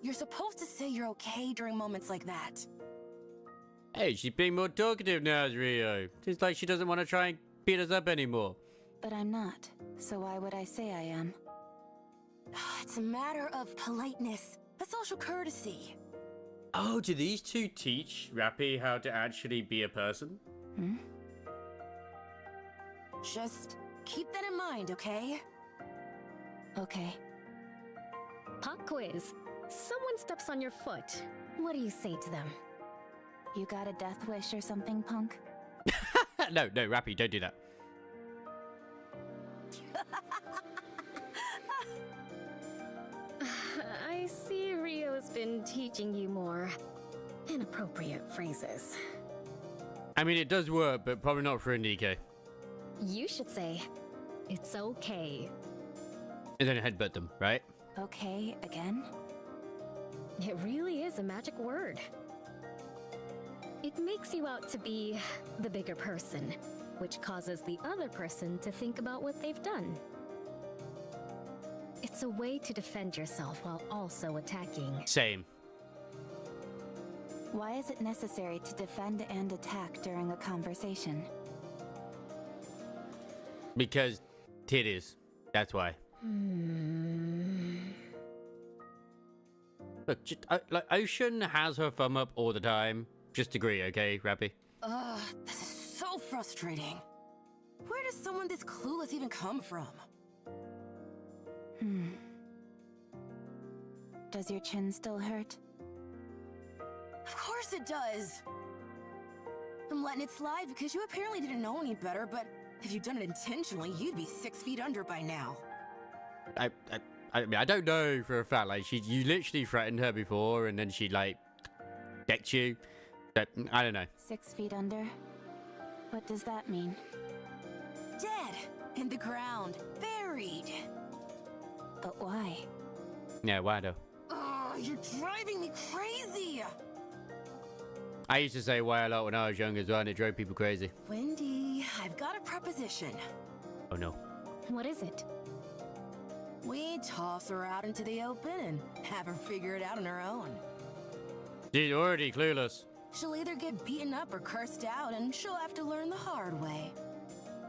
You're supposed to say you're okay during moments like that. Hey, she's being more talkative now, Rio. Seems like she doesn't want to try and beat us up anymore. But I'm not, so why would I say I am? It's a matter of politeness, a social courtesy. Oh, do these two teach Rappi how to actually be a person? Just keep that in mind, okay? Okay. Pop quiz. Someone steps on your foot. What do you say to them? You got a death wish or something, punk? No, Rappi, don't do that. I see Rio's been teaching you more inappropriate phrases. I mean, it does work, but probably not for a NIKKE. You should say, it's okay. And then headbutt them, right? Okay, again? It really is a magic word. It makes you out to be the bigger person, which causes the other person to think about what they've done. It's a way to defend yourself while also attacking. Same. Why is it necessary to defend and attack during a conversation? Because titties. That's why. Look, like Ocean has her thumb up all the time. Just agree, okay, Rappi? This is so frustrating. Where does someone this clueless even come from? Does your chin still hurt? Of course it does. I'm letting it slide because you apparently didn't know any better, but if you'd done it intentionally, you'd be 6 feet under by now. I mean, I don't know for a fact. Like, you literally threatened her before, and then she, like, decked you. But, I don't know. 6 feet under? What does that mean? Dead. In the ground. Buried. But why? Yeah, why though? Oh, you're driving me crazy. I used to say why a lot when I was young as well, and it drove people crazy. Wendy, I've got a proposition. Oh, no. What is it? We toss her out into the open and have her figure it out on her own. She's already clueless. She'll either get beaten up or cursed out, and she'll have to learn the hard way.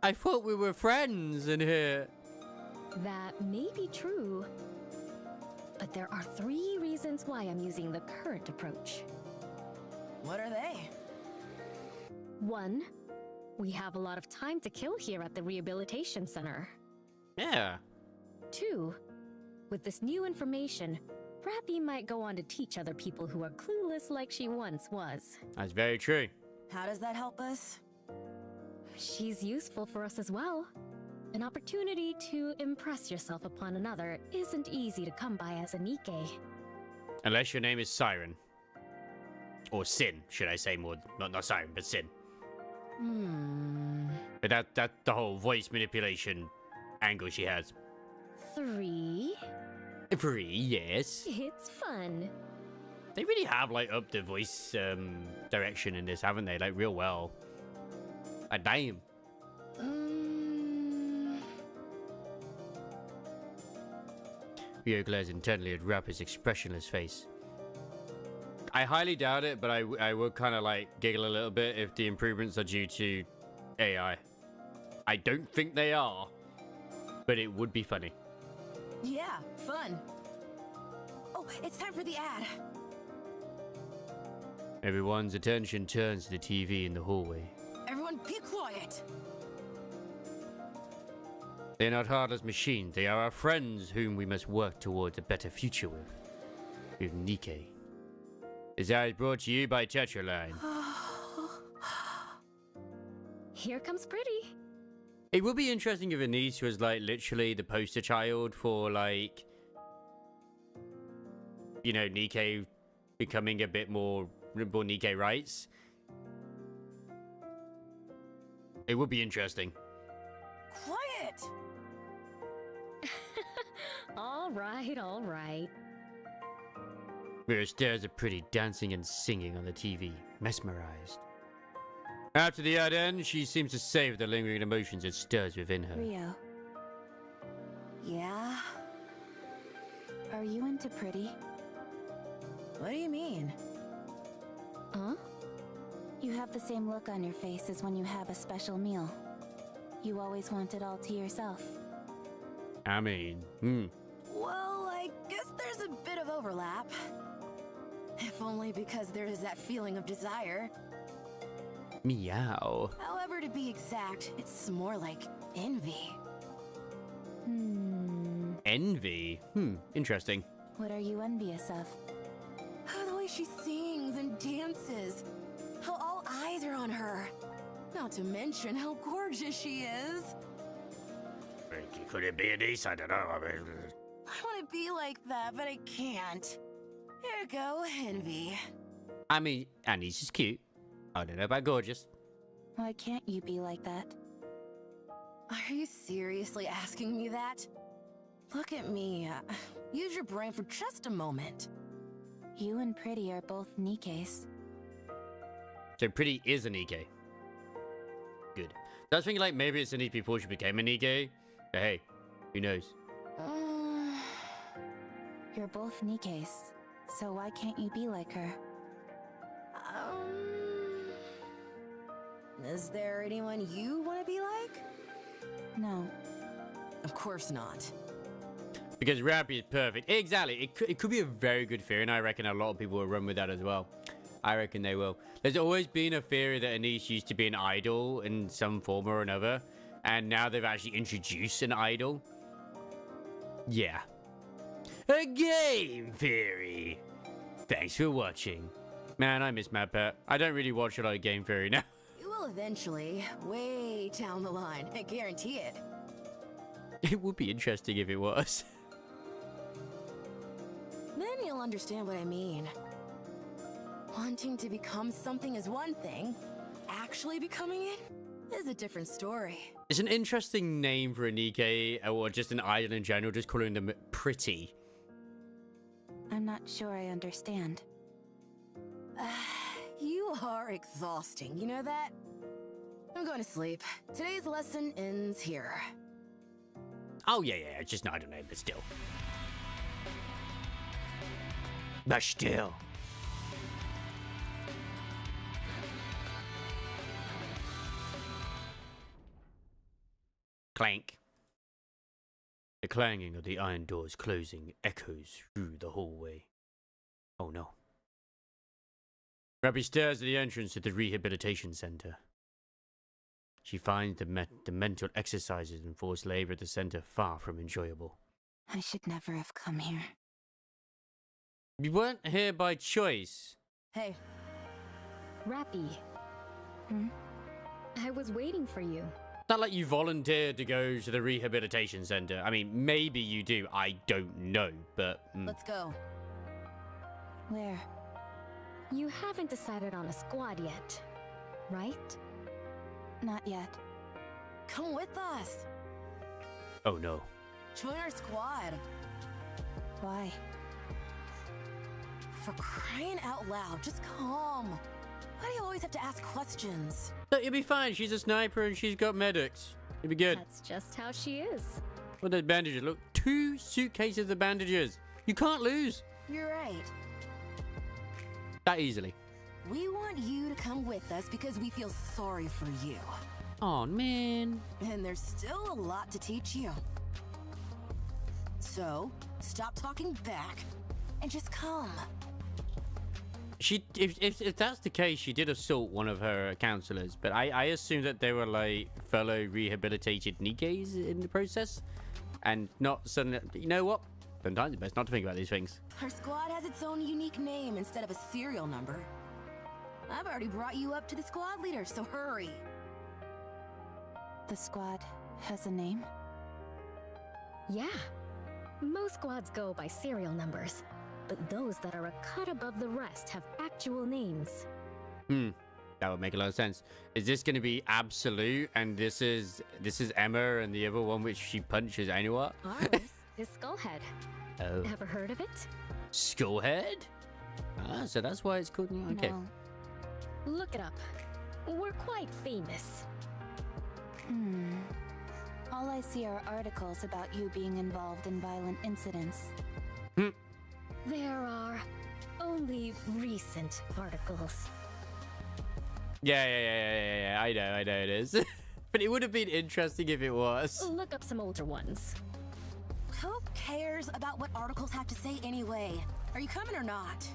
I thought we were friends in here. That may be true, but there are 3 reasons why I'm using the current approach. What are they? 1, we have a lot of time to kill here at the rehabilitation center. Yeah. 2, with this new information, Rappi might go on to teach other people who are clueless like she once was. That's very true. How does that help us? She's useful for us as well. An opportunity to impress yourself upon another isn't easy to come by as a NIKKE. Unless your name is Siren. Or Sin, should I say more. Not Siren, but Sin. But that's the whole voice manipulation angle she has. 3, 3, yes. it's fun. They really have, like, upped the voice direction in this, haven't they? Like, real well. Damn. Rio glares intently at Rapper's expressionless face. I highly doubt it, but I would kind of, like, giggle a little bit if the improvements are due to AI. I don't think they are, but it would be funny. Yeah, fun. Oh, it's time for the ad. Everyone's attention turns to the TV in the hallway. Everyone be quiet. They're not heartless machines. They are our friends whom we must work towards a better future with. With NIKKE. This ad is brought to you by Tetraline. Here comes Pretty. It would be interesting if Anise was, like, literally the poster child for, like, you know, NIKKE becoming a bit more NIKKE rights. It would be interesting. Quiet. All right. Mira stares at Pretty dancing and singing on the TV, mesmerized. After the ad ends, she seems to save the lingering emotions it stirs within her. Rio, Yeah? are you into Pretty? What do you mean? Huh? You have the same look on your face as when you have a special meal. You always want it all to yourself. I mean, Well, I guess there's a bit of overlap. If only because there is that feeling of desire. meow. However, to be exact, it's more like envy. Envy? Interesting. What are you envious of? The way she sings and dances. How all eyes are on her. Not to mention how gorgeous she is. Could it be a niece? I don't know. I want to be like that, but I can't. Here you go, envy. I mean, Annie's just cute. I don't know about gorgeous. Why can't you be like that? Are you seriously asking me that? Look at me. Use your brain for just a moment. You and Pretty are both NIKKEs. So Pretty is a NIKKE. Good. I was thinking like maybe it's a NIKKE before she became a NIKKE. But hey, who knows? You're both NIKKEs, so why can't you be like her? Is there anyone you want to be like? No. Of course not. Because Rapis is perfect. Exactly. It could be a very good theory, and I reckon a lot of people will run with that as well. I reckon they will. There's always been a theory that Anise used to be an idol in some form or another, and now they've actually introduced an idol. Yeah. A game theory. Thanks for watching. Man, I miss Mad Pet. I don't really watch a lot of game theory now. You will eventually, way down the line. I guarantee it. It would be interesting if it was. Then you'll understand what I mean. Wanting to become something is one thing. Actually becoming it is a different story. It's an interesting name for a NIKKE, or just an idol in general, just calling them Pretty. I'm not sure I understand. You are exhausting, you know that? I'm going to sleep. Today's lesson ends here. Oh, yeah, just, no, I don't know, but still. But still. Clank. The clanging of the iron doors closing echoes through the hallway. Oh no. Rapis stares at the entrance to the rehabilitation center. She finds the mental exercises and forced labor at the center far from enjoyable. I should never have come here. You weren't here by choice. Hey, Rappi, Hmm? I was waiting for you. It's not like you volunteered to go to the rehabilitation center. I mean, maybe you do. I don't know, but... let's go. Where? You haven't decided on a squad yet, right? Not yet. Come with us. Oh no. Join our squad. Why? For crying out loud, just come. Why do you always have to ask questions? So you'll be fine. She's a sniper and she's got medics. You'll be good. That's just how she is. What are those bandages? Look, 2 suitcases of bandages. You can't lose You're right. that easily. We want you to come with us because we feel sorry for you. Oh man. And there's still a lot to teach you. So, stop talking back and just come. If that's the case, she did assault one of her counselors, but I assume that they were like fellow rehabilitated NIKKEs in the process, and not suddenly. You know what? Sometimes it's best not to think about these things. Our squad has its own unique name instead of a serial number. I've already brought you up to the squad leader, so hurry. The squad has a name? Yeah. Most squads go by serial numbers, but those that are a cut above the rest have actual names. That would make a lot of sense. Is this going to be Absolute, and this is Emma, and the other one which she punches Anua? Ours is Skullhead. Oh, Ever heard of it? Skullhead? Ah, so that's why it's called. Okay. No. Look it up. We're quite famous. All I see are articles about you being involved in violent incidents. There are only recent articles. Yeah. I know it is. But it would have been interesting if it was. Look up some older ones. Who cares about what articles have to say anyway? Are you coming or not?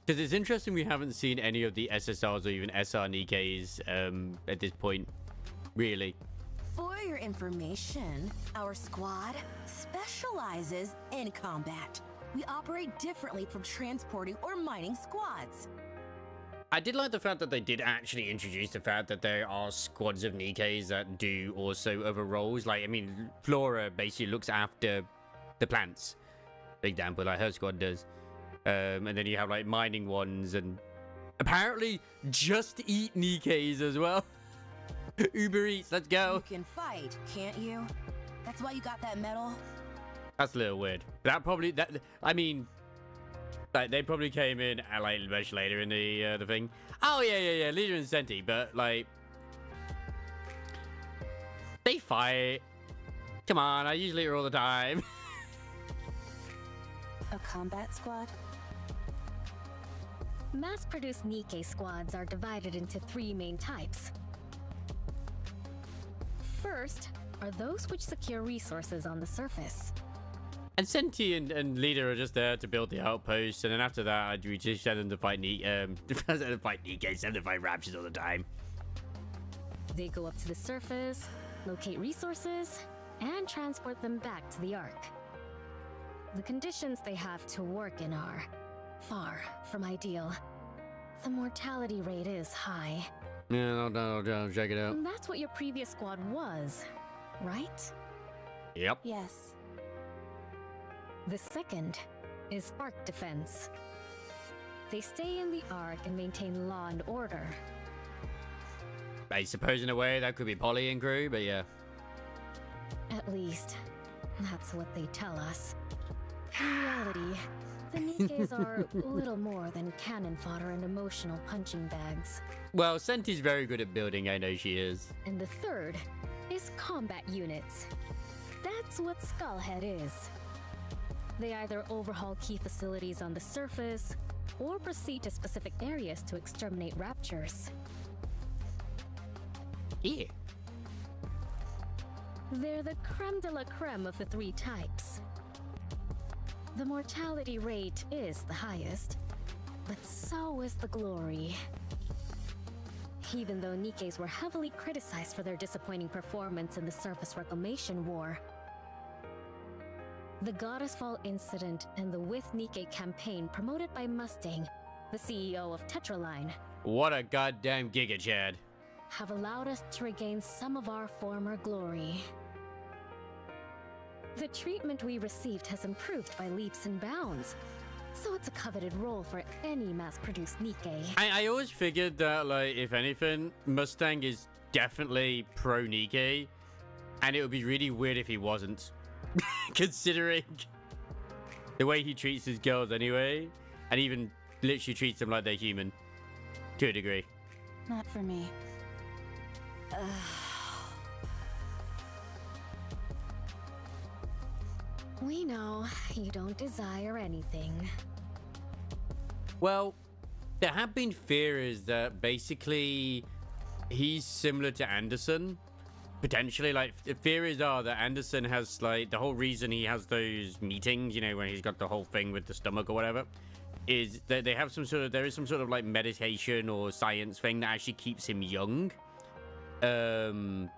Because it's interesting we haven't seen any of the SSRs or even SR Nikkes at this point. Really. For your information, our squad specializes in combat. We operate differently from transporting or mining squads. I did like the fact that they did actually introduce the fact that there are squads of Nikkes that do also other roles. Like, I mean, Flora basically looks after the plants. For example, like her squad does. And then you have like mining ones and apparently just eat Nikkes as well. Uber Eats, let's go. You can fight, can't you? That's why you got that medal. That's a little weird. I mean, like they probably came in like much later in the thing. Oh yeah, Leader and Senti, but like they fight. Come on, I use Leader all the time. A combat squad? Mass-produced Nikke squads are divided into 3 main types. First are those which secure resources on the surface. And Senti and Leader are just there to build the outpost, and then after that, we just send them to fight Nikke, send them to fight Rapis all the time. They go up to the surface, locate resources, and transport them back to the Ark. The conditions they have to work in are far from ideal. The mortality rate is high. Yeah, no, check it out. And that's what your previous squad was, right? Yep. Yes. The second is Ark defense. They stay in the Ark and maintain law and order. I suppose in a way that could be Polly and crew, but yeah. At least, that's what they tell us. In reality, the Nikkes are little more than cannon fodder and emotional punching bags. Well, Senti's very good at building, I know she is. And the third is combat units. That's what Skullhead is. They either overhaul key facilities on the surface, or proceed to specific areas to exterminate raptures. Yeah. They're the creme de la creme of the 3 types. The mortality rate is the highest, but so is the glory. Even though Nikkes were heavily criticized for their disappointing performance in the Surface Reclamation War, the Goddess Fall incident and the With Nikke campaign promoted by Mustang, the CEO of Tetraline, What a goddamn Giga Chad. have allowed us to regain some of our former glory. The treatment we received has improved by leaps and bounds, so it's a coveted role for any mass-produced Nikke. I always figured that, like, if anything, Mustang is definitely pro-Nikke, and it would be really weird if he wasn't. Considering the way he treats his girls anyway, and even literally treats them like they're human, to a degree. Not for me. We know you don't desire anything. Well, there have been theories that basically he's similar to Anderson. Potentially, like, the theories are that Anderson has, like, the whole reason he has those meetings, you know, when he's got the whole thing with the stomach or whatever, is that there is some sort of, like, meditation or science thing that actually keeps him young. And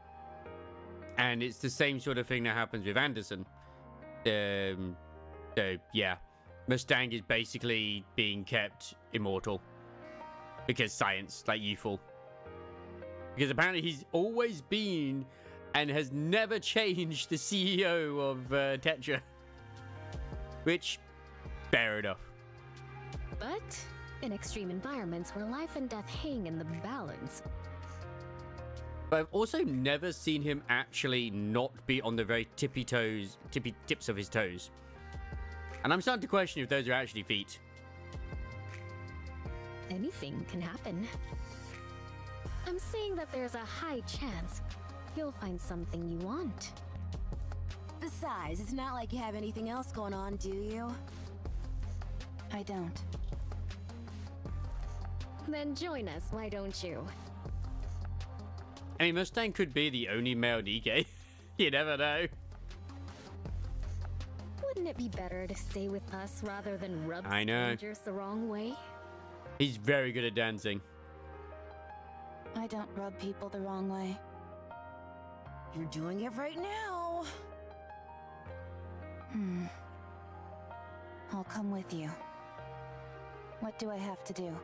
it's the same sort of thing that happens with Anderson. So, yeah. Mustang is basically being kept immortal. Because science, like, youthful. Because apparently he's always been and has never changed the CEO of Tetra. Which, fair enough. But in extreme environments where life and death hang in the balance, But I've also never seen him actually not be on the very tippy tips of his toes. And I'm starting to question if those are actually feet. anything can happen. I'm saying that there's a high chance you'll find something you want. Besides, it's not like you have anything else going on, do you? I don't. Then join us, why don't you? I mean, Mustang could be the only male NIKKE. You never know. Wouldn't it be better to stay with us rather than rub I know. strangers the wrong way? He's very good at dancing. I don't rub people the wrong way. You're doing it right now. I'll come with you. What do I have to do?